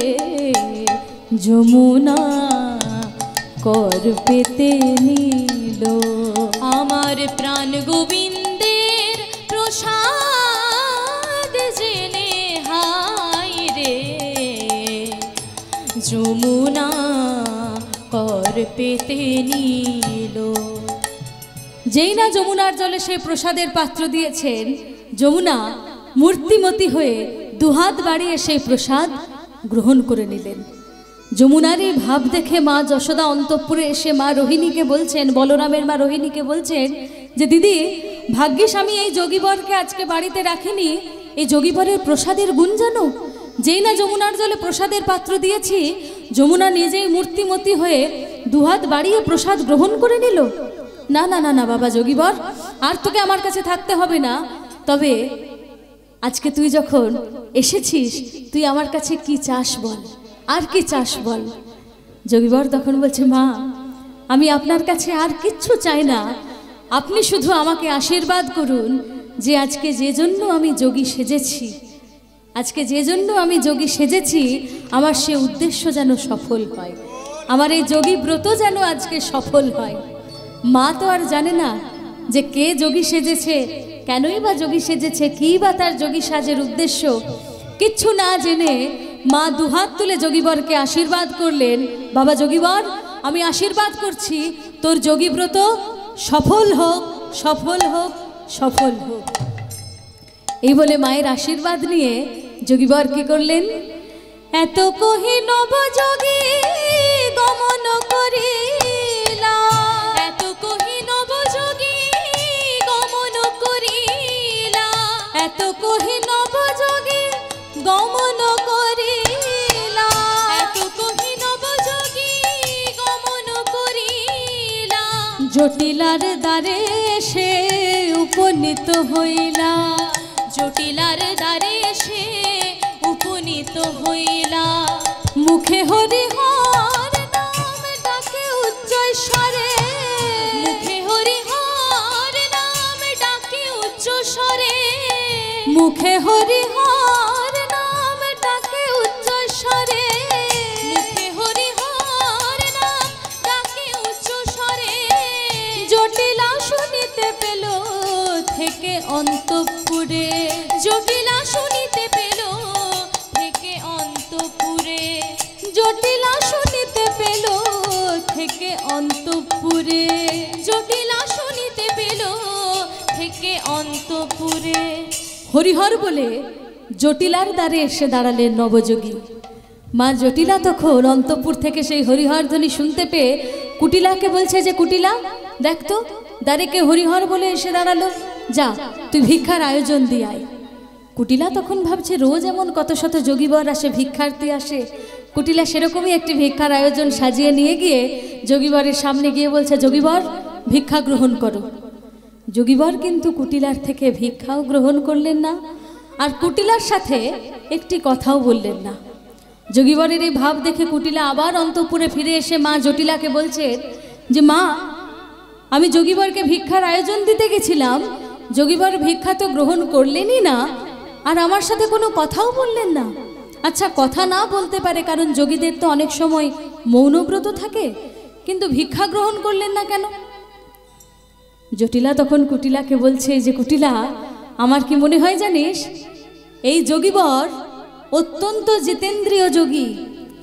Speaker 1: যমুনা কর পেতে নিল।
Speaker 2: আমার প্রাণ গোবিন্দের প্রসাদ জেনে হায় রে, যমুনা কর পেতে নিল।
Speaker 1: যেই না যমুনার জলে সেই প্রসাদের পাত্র দিয়েছেন, যমুনা মূর্তিমতী হয়ে দুহাত বাড়িয়ে সেই প্রসাদ গ্রহণ করে নিলেন। যমুনার এই ভাব দেখে মা যশোদা অন্তঃপুরে এসে মা রোহিণীকে বলছেন, বলরামের মা রোহিণীকে বলছেন যে দিদি, ভাগ্যিস আমি এই যোগীবরকে আজকে বাড়িতে রাখিনি, এই যোগীবরের প্রসাদের গুণ জানো? যেই না যমুনার জলে প্রসাদের পাত্র দিয়েছি, যমুনা নিজেই মূর্তিমতী হয়ে দুহাত বাড়িয়ে প্রসাদ গ্রহণ করে নিল। না না না না বাবা যোগীবর, আর তোকে আমার কাছে থাকতে হবে না। তবে আজকে তুই যখন এসেছিস, তুই আমার কাছে কি চাস বল? আর কি চাস বল। যোগীবর তখন বলছে, মা আমি আপনার কাছে আর কিচ্ছু চাই না, আপনি শুধু আমাকে আশীর্বাদ করুন যে আজকে যে জন্য আমি যোগী সেজেছি, আজকে যে জন্য আমি যোগী সেজেছি আমার সে উদ্দেশ্য যেন সফল হয়, আমার এই যোগী ব্রত যেন আজকে সফল হয়। মা তো আর জানে না যে কে যোগী সেজেছে, কেনই বা যোগী সেজেছে, কী বা তার যোগী সাজের উদ্দেশ্য, কিচ্ছু না জেনে মা দুহাত তুলে যোগীবরকে আশীর্বাদ করলেন, বাবা যোগীবর আমি আশীর্বাদ করছি তোর যোগী ব্রত সফল হোক, সফল হোক, সফল হোক। এই বলে মায়ের আশীর্বাদ নিয়ে যোগীবর কি করলেন, এত কহি নবযোগী গমন করিলা,
Speaker 2: এত কহি নবযোগী গমন করিলা,
Speaker 1: এত কহি নবযোগী গমন করিলা,
Speaker 2: এত কহি নবযোগী গমন করিলা,
Speaker 1: জটিলার দ্বারে সে উপনীত হইলা,
Speaker 2: জটিলার দ্বারে সে উপনীত হইলা,
Speaker 1: মুখে হরিহর নাম ডাকে উচ্চ স্বরে,
Speaker 2: মুখে হরিহর নাম ডাকে উচ্চ স্বরে,
Speaker 1: মুখে হরিহর নাম ডাকে উচ্চ স্বরে,
Speaker 2: মুখে হরিহর নাম ডাকে উচ্চ স্বরে,
Speaker 1: জটিলা শুনিতে পেল থেকে অন্তঃপুরে,
Speaker 2: জটিলা শুনিতে পেল থেকে অন্তঃপুরে,
Speaker 1: জটিলা শুনিতে পেল থেকে অন্তঃপুরে,
Speaker 2: জটিলা শুনিতে পেল থেকে অন্তঃপুরে।
Speaker 1: হরিহর বলে জটিলার দ্বারে এসে দাঁড়ালেন নবযোগী। মা জটিলা তখন অন্তঃপুর থেকে সেই হরিহর ধ্বনি শুনতে পেয়ে কুটিলাকে বলছে যে কুটিলা দেখ তো দ্বারে কে হরিহর বলে এসে দাঁড়ালো, যা তুই ভিক্ষার আয়োজন দিয়ে আয়। কুটিলা তখন ভাবছে রোজ এমন কত শত যোগীবর আসে, ভিক্ষার্থী আসে, কুটিলা সেরকমই একটি ভিক্ষার আয়োজন সাজিয়ে নিয়ে গিয়ে যোগীবরের সামনে গিয়ে বলছে, যোগীবর ভিক্ষা গ্রহণ করো। যোগীবর কিন্তু কুটিলার থেকে ভিক্ষাও গ্রহণ করলেন না, আর কুটিলার সাথে একটি কথাও বললেন না। যোগীবরের এই ভাব দেখে কুটিলা আবার অন্তঃপুরে ফিরে এসে মা জটিলাকে বলছে যে মা আমি যোগীবরকে ভিক্ষার আয়োজন দিতে গেছিলাম, যোগীবর ভিক্ষা তো গ্রহণ করলেনই না, আর আমার সাথে কোনো কথাও বললেন না। আচ্ছা কথা না বলতে পারে, কারণ যোগীদের তো অনেক সময় মৌনব্রত থাকে, কিন্তু ভিক্ষা গ্রহণ করলেন না কেন? জটিলা তখন কুটিলাকে বলছে যে কুটিলা আমার কি মনে হয় জানিস, এই যোগীবর অত্যন্ত জিতেন্দ্রীয় যোগী,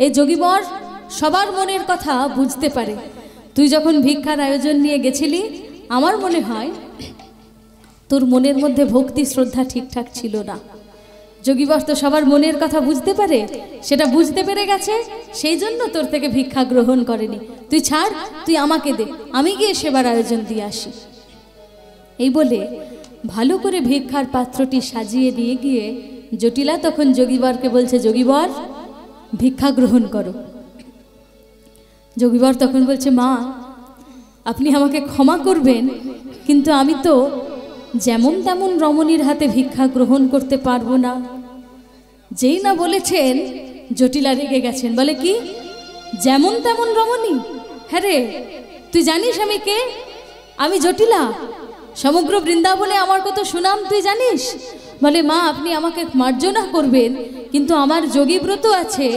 Speaker 1: এই যোগীবর সবার মনের কথা বুঝতে পারে। তুই যখন ভিক্ষার আয়োজন নিয়ে গেছিলি আমার মনে হয় তোর মনের মধ্যে ভক্তি শ্রদ্ধা ঠিকঠাক ছিল না। যোগীবর তো সবার মনের কথা বুঝতে পারে, সেটা বুঝতে পেরে গেছে, সেই জন্য তোর থেকে ভিক্ষা গ্রহণ করেনি। তুই ছাড়, তুই আমাকে দে, আমি গিয়ে সেবার আয়োজন দিয়ে আসি। এই বলে ভালো করে ভিক্ষার পাত্রটি সাজিয়ে নিয়ে গিয়ে জটিলা তখন যোগীবরকে বলছে, যোগীবর ভিক্ষা গ্রহণ করো। যোগীবর তখন বলছে, মা আপনি আমাকে ক্ষমা করবেন, কিন্তু আমি তো যেমন তেমন রমণীর হাতে ভিক্ষা গ্রহণ করতে পারবো না। যেই না বলেছেন জটিলা রেগে গেছেন, বলে কি যেমন তেমন রমণী? হ্যাঁ রে, তুই জানিস আমি কে? আমি জটিলা, সমগ্র বৃন্দাবনে আমার কত সুনাম তুই জানিস। বলে মা আপনি আমাকে মার্জনা করবেন, কিন্তু আমার যোগীব্রত আছে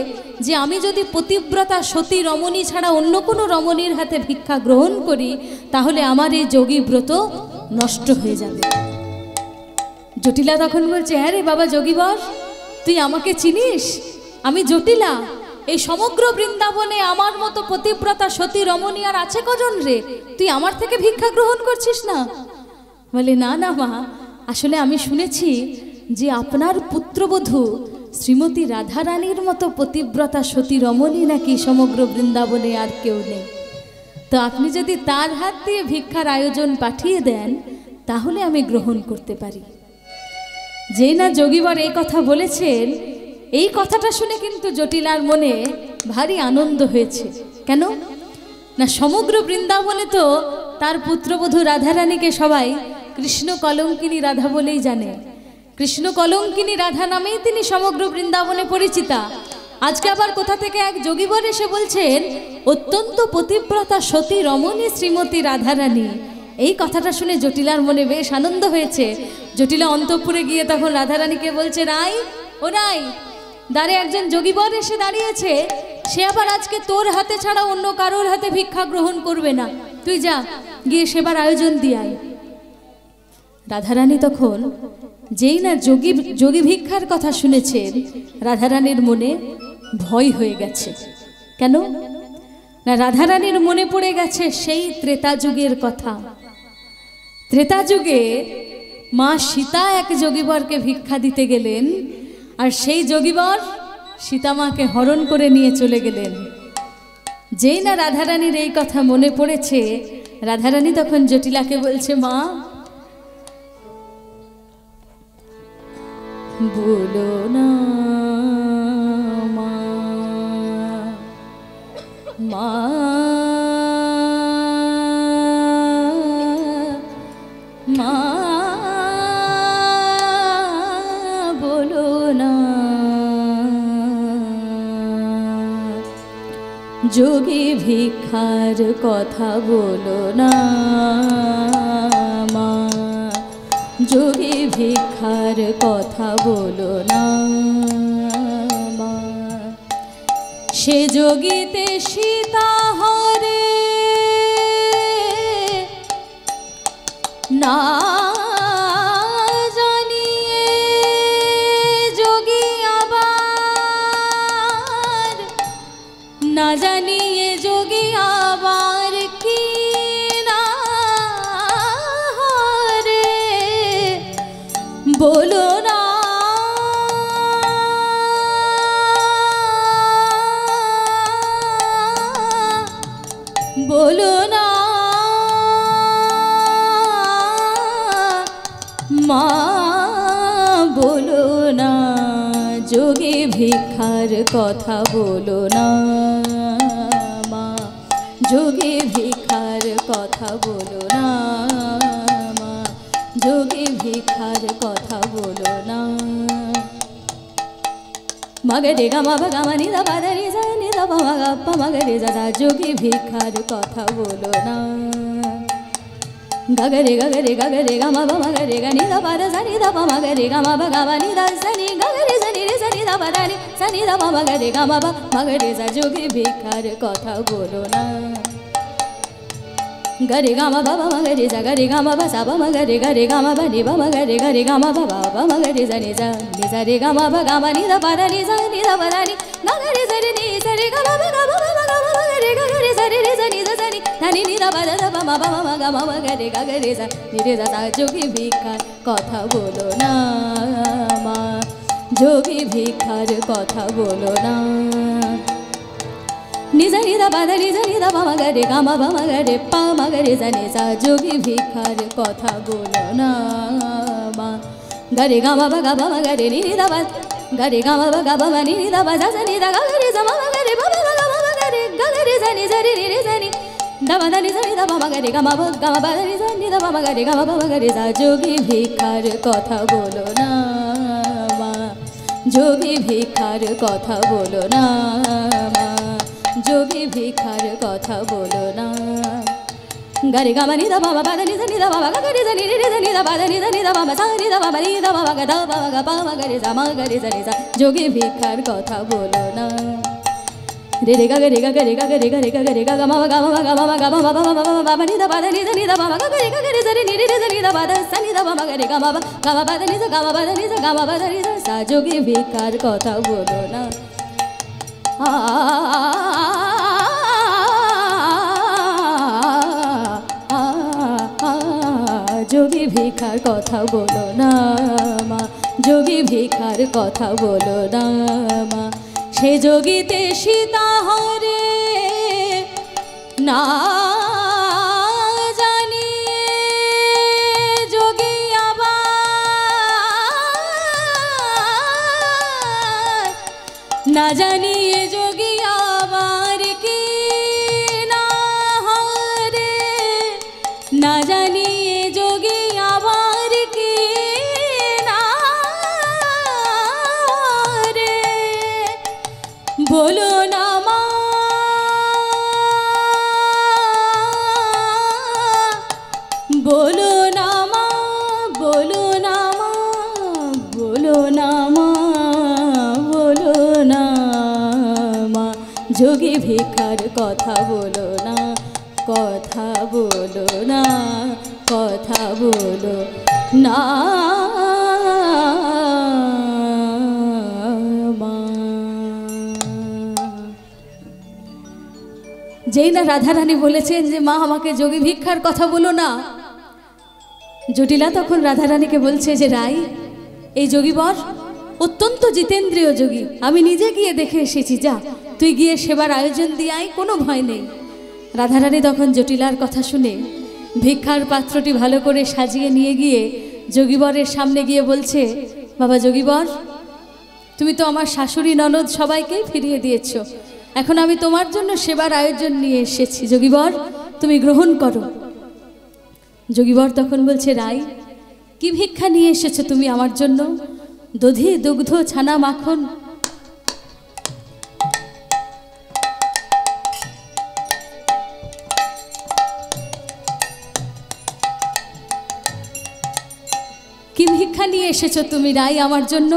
Speaker 1: যে আমি যদি পতিব্রতা সতী রমণী ছাড়া অন্য কোনো রমণীর হাতে ভিক্ষা গ্রহণ করি তাহলে আমার এই যোগীব্রত নষ্ট হয়ে যাবে। জটিলা তখন বলছে, হ্যাঁ রে বাবা যোগীবর, তুই আমাকে চিনিস? আমি জটিলা, এই সমগ্র বৃন্দাবনে আমার মতো পতিব্রতা সতী রমণী আর আছে কজন রে? তুই আমার থেকে ভিক্ষা গ্রহণ করছিস না? বলে না না মা, আসলে আমি শুনেছি যে আপনার পুত্রবধূ শ্রীমতী রাধারানীর মতো পতিব্রতা সতী রমণী নাকি সমগ্র বৃন্দাবনে আর কেউ নেই। তো আপনি যদি তার হাত দিয়ে ভিক্ষার আয়োজন পাঠিয়ে দেন তাহলে আমি গ্রহণ করতে পারি। যেই না যোগীবর এই কথা বলেছেন, এই কথাটা শুনে কিন্তু জটিলার মনে ভারী আনন্দ হয়েছে। কেন না, সমগ্র বৃন্দাবনে তো তার পুত্রবধূ রাধারানীকে সবাই কৃষ্ণ কলঙ্কিনী রাধা বলেই জানে। কৃষ্ণ কলঙ্কিনী রাধা নামেই তিনি সমগ্র বৃন্দাবনে পরিচিতা। আজকে আবার কোথা থেকে এক যোগীবর এসে বলছেন অত্যন্ত পতিব্রতা সতী রমণী শ্রীমতী রাধারানী। এই কথাটা শুনে জটিলার মনে বেশ আনন্দ হয়েছে। জটিলা অন্তঃপুরে গিয়ে তখন রাধারানীকে বলছে, রাই ও রাই, দ্বারে একজন যোগীবর এসে দাঁড়িয়েছে, সে আবার আজকে তোর হাতে ছাড়া অন্য কারোর হাতে ভিক্ষা গ্রহণ করবে না, তুই যা গিয়ে সেবার আয়োজন দিয়ে আয়। রাধারানী তখন যেই না যোগী ভিক্ষার কথা শুনেছেন, রাধারানীর মনে ভয় হয়ে গেছে। কেন না, রাধারানীর মনে পড়ে গেছে সেই ত্রেতা যুগের কথা। ত্রেতা যুগে মা সীতা এক যোগীবরকে ভিক্ষা দিতে গেলেন, আর সেই যোগীবর সীতামাকে হরণ করে নিয়ে চলে গেলেন। যেই না রাধারানীর এই কথা মনে পড়েছে, রাধারানী তখন জটিলাকে বলছে, মা বলো না মা, মা মা বলো না, যোগী ভিক্ষার কথা বলো না মা, যোগী ভিক্ষার কথা বলো না মা। সে যোগীতে সীতা হরে না জানিয়ে যোগী আবার, না জানিয়ে যোগী আবার কি না হরে বলো না, বলো না মা, বলো না যোগী ভিক্ষার কথা বলো না মা, যোগী ভিক্ষার কথা বলো না মা, যোগী ভিক্ষার কথা বলো না। মগরে গা মা গা মা নি দা পা দা নি সা নি দা পা মা গা পা মগরে যা যা, যোগী ভিক্ষার কথা বলো না। গগরে গগরে গগরে গা মা বা মগরে গা নি দা পা দা সা নি দা পা মগরে গা মা বা গা মা নি দা সা নি গগরে সা নি রে সা নি দা পা দা নি সা নি দা পা মগরে গা মা বা মগরে যা, যোগী ভিক্ষার কথা বলো না। গরে গা মা বা মগরে যা গরে গা মা বা সা বা মগরে গরে গা মা বা নি বা মগরে গরে গা মা বা বা মগরে যা নি সা রে গা মা বা গা মা নি দা পা দা নি সা নি দা পা দা নি গগরে সা রে নি সা রে গা মা বা গা মা বা গা মা মগরে গগরে সা রে রে সা নি সা নি ধা নি নি দা পা দা পা মা বা মা গা মা মগরে গগরে সা নি রে সা, যোগী ভিক্ষার কথা বলো না মা, যোগী ভিক্ষার কথা বলো না। নিজা নিদা বাদা নিজা নিদা বামা গরে গামা বামা গরে পা মগরে যা নি সা, যোগী ভিক্ষার কথা বলো না মা। গরে গামা বা গা বামা গরে নি নিদা বা গরে গামা বা গা বামা নি নিদা বা যা যা নিদা গরে যা মামা গরে বাবা বা গা মামা গরে গরে যা নি যা রে রে যা নি দা বা দা নি যা নিদা বামা গরে গামা বা গামা বা নি যা নিদা বামা গরে গামা বামা গরে যা, যোগী ভিক্ষার কথা বলো না মা, যোগী ভিক্ষার কথা বলো না মা, যোগী ভিক্ষার কথা বলো না। গরে গা মা নি দা বাবা বা দা নি যা নি দা বাবা গা গরে যা নি রে যা নি দা বা দা নি যা নি দা বাবা সা নি দা বাবা নি দা বাবা গা দা বাবা গা পা মা গরে যা মা গরে যা নি যা, যোগী ভিক্ষার কথা বলো না। রে রে গা রে গা রে গা রে গা রে গা রে গা গা মা গা মা গা মা গা মা বাবা বাবা নি দা বা দা নি যা নি দা বাবা গা রে গা রে যা রে নি রে যা নি দা বা দা সা নি দা বাবা গরে গা মা বা দা নি যা গা মা বা দা নি যা গা মা বা দা নি যা সা, যোগী ভিক্ষার কথা বলো না। যোগী ভিক্ষার কথা বলো না মা, যোগী ভিক্ষার কথা বলো না মা। সে যোগীতে সীতা হরে না জানিয়ে যোগী আবার, না জানিয়ে যোগী আবার কি না হরে, না জানিয়ে যোগী আবার কি না রে যোগী ভিক্ষার কথা বলো না, কথা বলো না, কথা বলো না মা। যেই না রাধারানী বলেছেন যে মা আমাকে যোগী ভিক্ষার কথা বলো না, জটিলা তখন রাধারানীকে বলছে যে রাই, এই যোগীবর অত্যন্ত জিতেন্দ্রীয় যোগী, আমি নিজে গিয়ে দেখে এসেছি, যা তুই গিয়ে সেবার আয়োজন দিয়ে আয়, কোনো ভয় নেই। রাধারানী তখন জটিলার কথা শুনে ভিক্ষার পাত্রটি ভালো করে সাজিয়ে নিয়ে গিয়ে যোগীবরের সামনে গিয়ে বলছে, বাবা যোগীবর, তুমি তো আমার শাশুড়ি ননদ সবাইকেই ফিরিয়ে দিয়েছ, এখন আমি তোমার জন্য সেবার আয়োজন নিয়ে এসেছি, যোগীবর তুমি গ্রহণ করো। যোগীবর তখন বলছে, রাই কি ভিক্ষা নিয়ে এসেছো তুমি আমার জন্য? দধি, দুগ্ধ, ছানা, মাখন। কি ভিক্ষা নিয়ে এসেছো তুমি রাই আমার জন্য?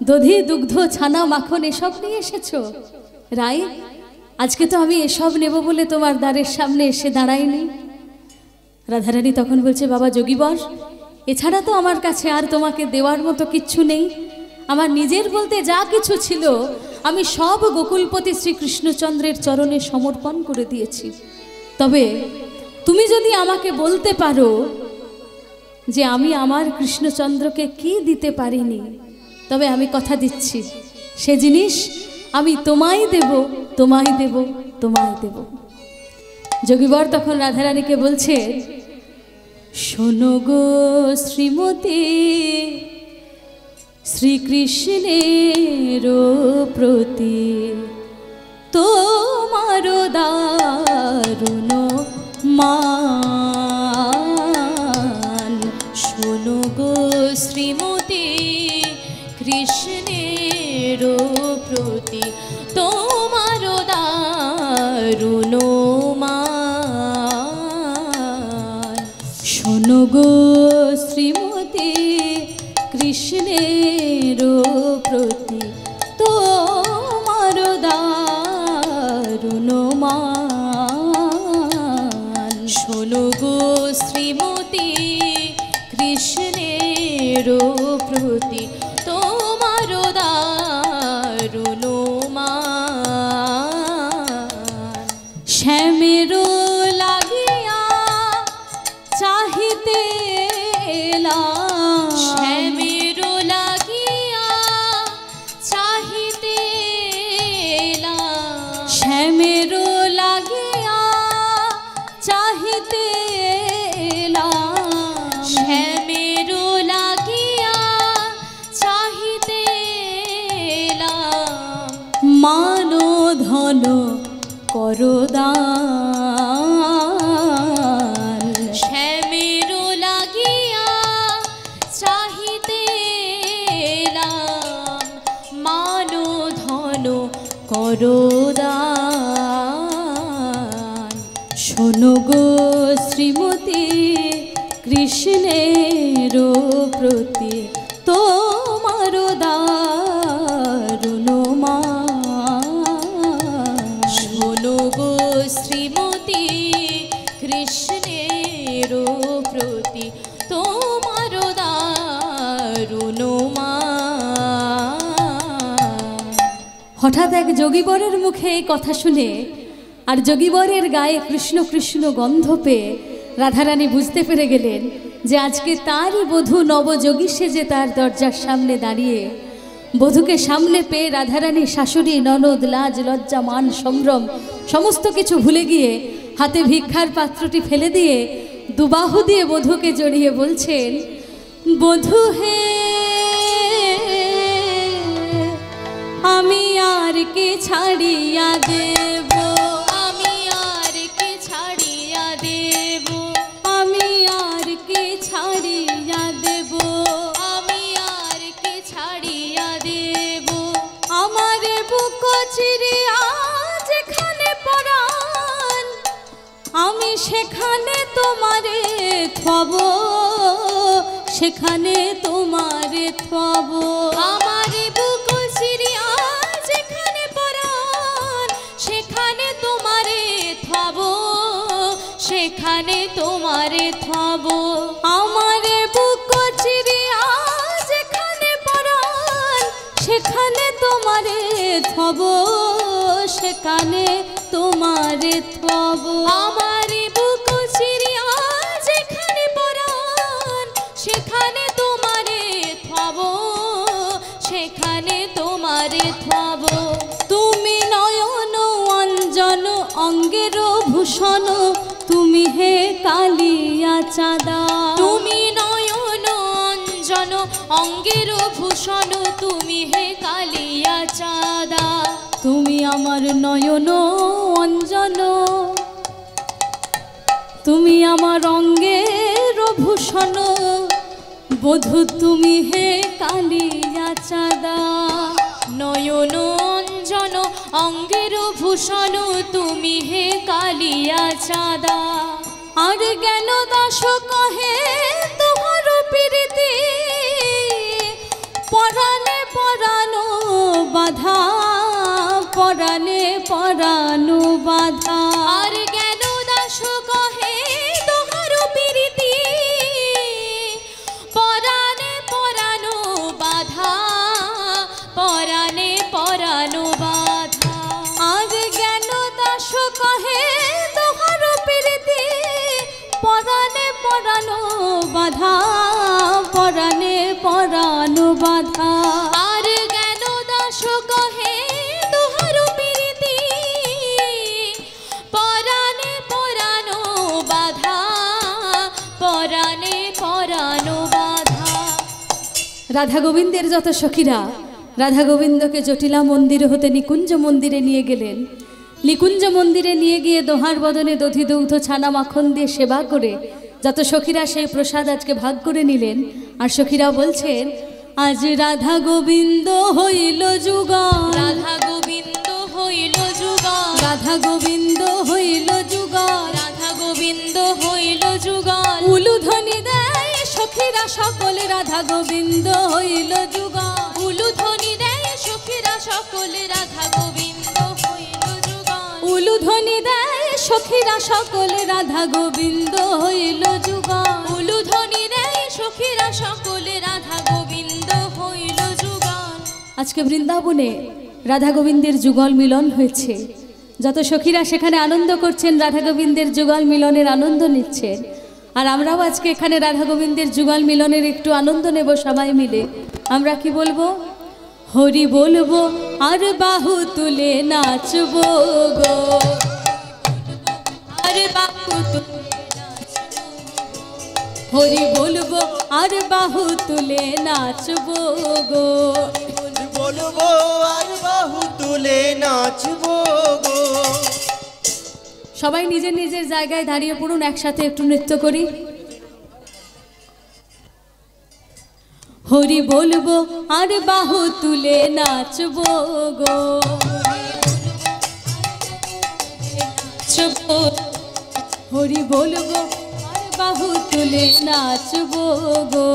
Speaker 1: দধি, দুগ্ধ, ছানা, মাখন এসব নিয়ে এসেছো? রাই, আজকে তো আমি এসব নেব বলে তোমার দ্বারের সামনে এসে দাঁড়াইনি। রাধারানী তখন বলছে, বাবা যোগীবর, এছাড়া তো আমার কাছে আর তোমাকে দেওয়ার মতো কিচ্ছু নেই। আমার নিজের বলতে যা কিছু ছিল আমি সব গোকুলপতি শ্রীকৃষ্ণচন্দ্রের চরণে সমর্পণ করে দিয়েছি। তবে তুমি যদি আমাকে বলতে পারো যে আমি আমার কৃষ্ণচন্দ্রকে কি দিতে পারিনি, তবে আমি কথা দিচ্ছি সে জিনিস আমি তোমায় দেব, তোমায় দেব, তোমায় দেব। যোগীবর তখন রাধারানীকে বলছে, শোনো গো শ্রীমতী, শ্রীকৃষ্ণের প্রতি তোমার দারুণ মান।
Speaker 2: শোনো গো শ্রীমতী, কৃষ্ণের প্রতি তোমার দারুণ মান।
Speaker 1: শোনো গো শ্রীমতী, কৃষ্ণের প্রতি তোমার দারুণ মান।
Speaker 2: শোনো গো শ্রীমতী, কৃষ্ণের প্রতি তোমার দারুণ মান।
Speaker 1: শ্যামের লাগিয়া চাহিতে এলাম,
Speaker 2: শ্যামের লাগিয়া চাহিতে এলাম।
Speaker 1: শ্যামের লাগিয়া চাহিতে এলাম,
Speaker 2: শ্যামের লাগিয়া চাহিতে এলাম।
Speaker 1: মান ধন করদান।
Speaker 2: শ্যামের লাগিয়া চাহিতে এলাম। মান ধন করদান।
Speaker 1: শোনো গো শ্রীমতী, কৃষ্ণের প্রতি তোমার দারুণ মান।
Speaker 2: শোনো গো শ্রীমতী, কৃষ্ণের প্রতি তোমার দারুণ মান।
Speaker 1: হঠাৎ এক যোগীবরের মুখে এই কথা শুনে আর যোগীবরের গায়ে কৃষ্ণ কৃষ্ণ গন্ধ পেয়ে রাধারানী বুঝতে পেরে গেলেন যে আজকে তারই বধূ নবযোগী সেজে তার দরজার সামনে দাঁড়িয়ে। বধূকে সামনে পেয়ে রাধারানী শাশুড়ি ননদ লাজ লজ্জা মান সম্ভ্রম সমস্ত কিছু ভুলে গিয়ে হাতে ভিক্ষার পাত্রটি ফেলে দিয়ে দুবাহু দিয়ে বধূকে জড়িয়ে বলছেন, বধূ হে আমি আর কে ছাড়িয়া দেব,
Speaker 2: আমি আর কে ছাড়িয়া দেব,
Speaker 1: আমি আর কে ছাড়িয়া দেব,
Speaker 2: আমি আর কে ছাড়িয়া দেব।
Speaker 1: আমার বুক চিরিয়া যেখানে পরাণ আমি সেখানে তোমারে থব, সেখানে তোমারে থব।
Speaker 2: আমার বুক চিরিয়া যেখানে পরাণ সেখানে তোমারে থব।
Speaker 1: আমারে বুক চিরিয়া যেখানে পরাণ সেখানে তোমারে থব, সেখানে তোমারে থব।
Speaker 2: আমারে বুক চিরিয়া যেখানে পরাণ সেখানে তোমারে থব, সেখানে তোমারে থব।
Speaker 1: তুমি নয়ন অঞ্জন অঙ্গের ভূষণ, তুমি হে কালিয়া চাঁদা।
Speaker 2: তুমি নয়ন অঞ্জন অঙ্গের ভূষণ, তুমি হে কালিয়া চাঁদা।
Speaker 1: তুমি আমার নয়ন অঞ্জন, তুমি আমার অঙ্গের ভূষণ, বধূ তুমি হে কালিয়া চাঁদা।
Speaker 2: নয়ন অঞ্জন অঙ্গের ভূষণ, তুমি হে কালিয়া চাঁদা।
Speaker 1: আর জ্ঞান দাস কহে তোহার প্রীতি, পরাণে পরানো বাধা, পরাণে পরানো বাধা।
Speaker 2: আর জ্ঞান দাস কহে তোহার প্রীতি, পরাণে পরানো বাধা, পরাণে পরানো বাধা।
Speaker 1: আর জ্ঞান দাস কহে তোহার প্রীতি, পরাণে পরানো বাধা, পরাণে পরানো বাধা।
Speaker 2: আর জ্ঞান দাস কহে তোহার প্রীতি, পরাণে পরানো বাধা, পরাণে পরানো বাধা।
Speaker 1: রাধা গোবিন্দের যত সখীরা রাধা গোবিন্দকে জটিলা মন্দির হতে নিকুঞ্জ মন্দিরে নিয়ে গেলেন। নিকুঞ্জ মন্দিরে নিয়ে গিয়ে দোহার বদনে দধি দুগ্ধ ছানা মাখন দিয়ে সেবা করে যত সখীরা সেই প্রসাদ আজকে ভাগ করে নিলেন। আর সখীরা বলছেন, আজ রাধা গোবিন্দ হইল যুগল,
Speaker 2: রাধা গোবিন্দ হইল যুগল,
Speaker 1: রাধা গোবিন্দ হইল যুগল,
Speaker 2: রাধা গোবিন্দ হইল যুগল।
Speaker 1: উলুধ্বনি দেয় সখীরা সকলে, রাধা গোবিন্দ হইল যুগল।
Speaker 2: উলুধ্বনি দেয় সখীরা সকলে, রাধা গোবিন্দ হইল যুগল।
Speaker 1: উলুধ্বনি দেয় সখীরা সকলে, রাধা গোবিন্দ হইল যুগল।
Speaker 2: উলুধ্বনি দেয় সখীরা সকলে, রাধা গোবিন্দ হইল যুগল।
Speaker 1: আজকে বৃন্দাবনে রাধা গোবিন্দের যুগল মিলন হয়েছে। যত সখীরা সেখানে আনন্দ করছেন, রাধা গোবিন্দের যুগল মিলনের আনন্দ নিচ্ছেন। আর আমরাও আজকে এখানে রাধা গোবিন্দের যুগল মিলনের একটু আনন্দ নেব সবাই মিলে। আমরা কি বলবো? হরি বলবো আর বাহু তুলে নাচবো গো,
Speaker 2: আর বাহু তুলে
Speaker 1: হরি বলবো আর বাহু তুলে নাচবো গো।
Speaker 3: বলবো আর বাহু তুলে নাচবো গো।
Speaker 1: সবাই নিজের নিজের জায়গায় দাঁড়িয়ে পড়ুন, একসাথে একটু নৃত্য করি। হরি বলবো আর বাহু তুলে নাচবো গো, হরি বলবো আর বাহু তুলে নাচবো গো।